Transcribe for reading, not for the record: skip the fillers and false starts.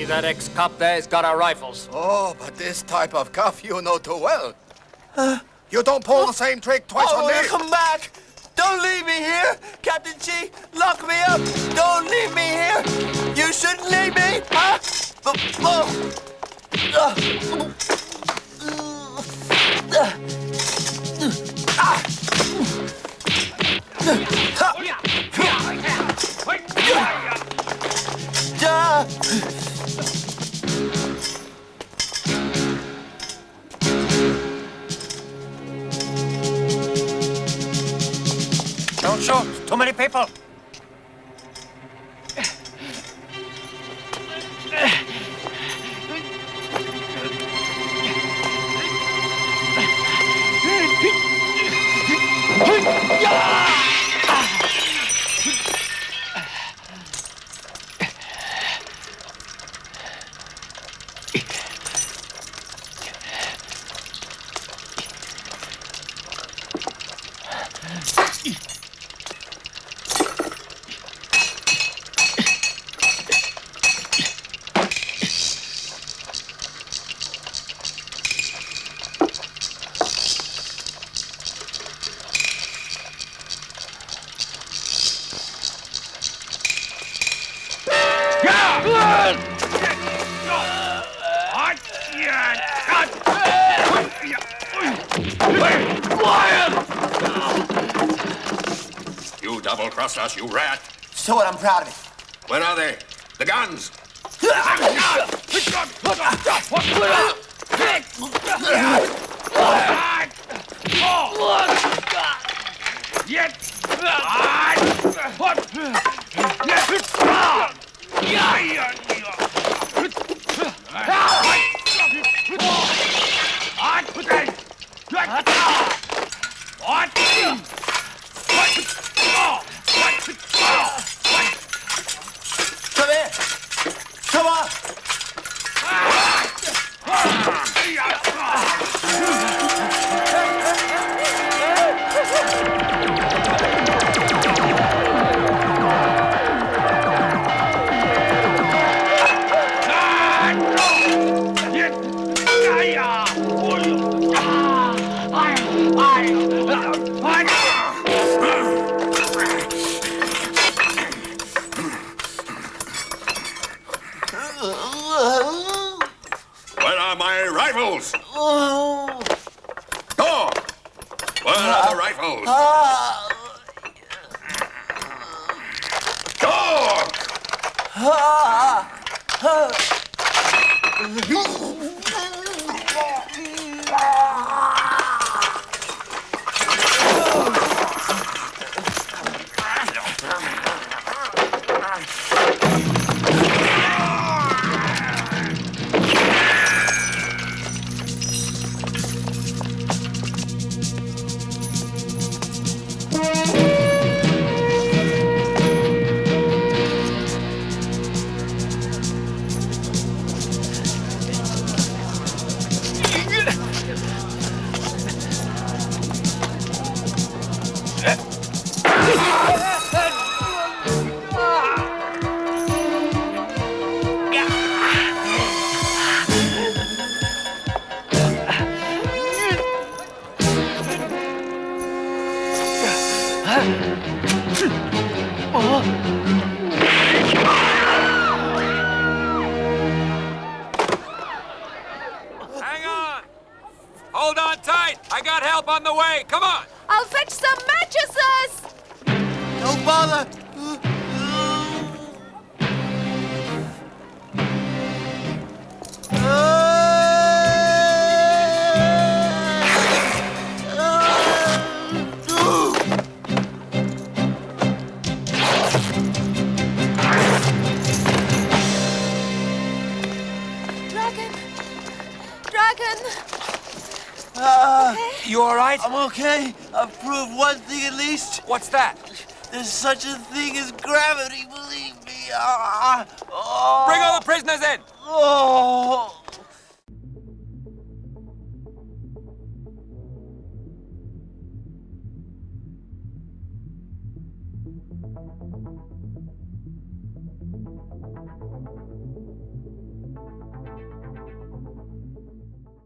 that ex-cop there's got our rifles. Oh, but this type of cuff you know too well. You don't pull the same trick twice on me. Come back! Don't leave me here! Captain G, lock me up! Don't leave me here! You shouldn't leave me! Huh? Don't shoot. Too many people. You double-crossed us, you rat. So what? I'm proud of it. Where are they? The guns! Come here! Come on! Where are my rifles? Go! Where are the rifles? Hang on. Hold on tight. I got help on the way. Come on. I'll fetch some mattresses! Don't bother! Dragon! You all right? I'm okay. I've proved one thing at least. What's that? There's such a thing as gravity, believe me. Bring all the prisoners in.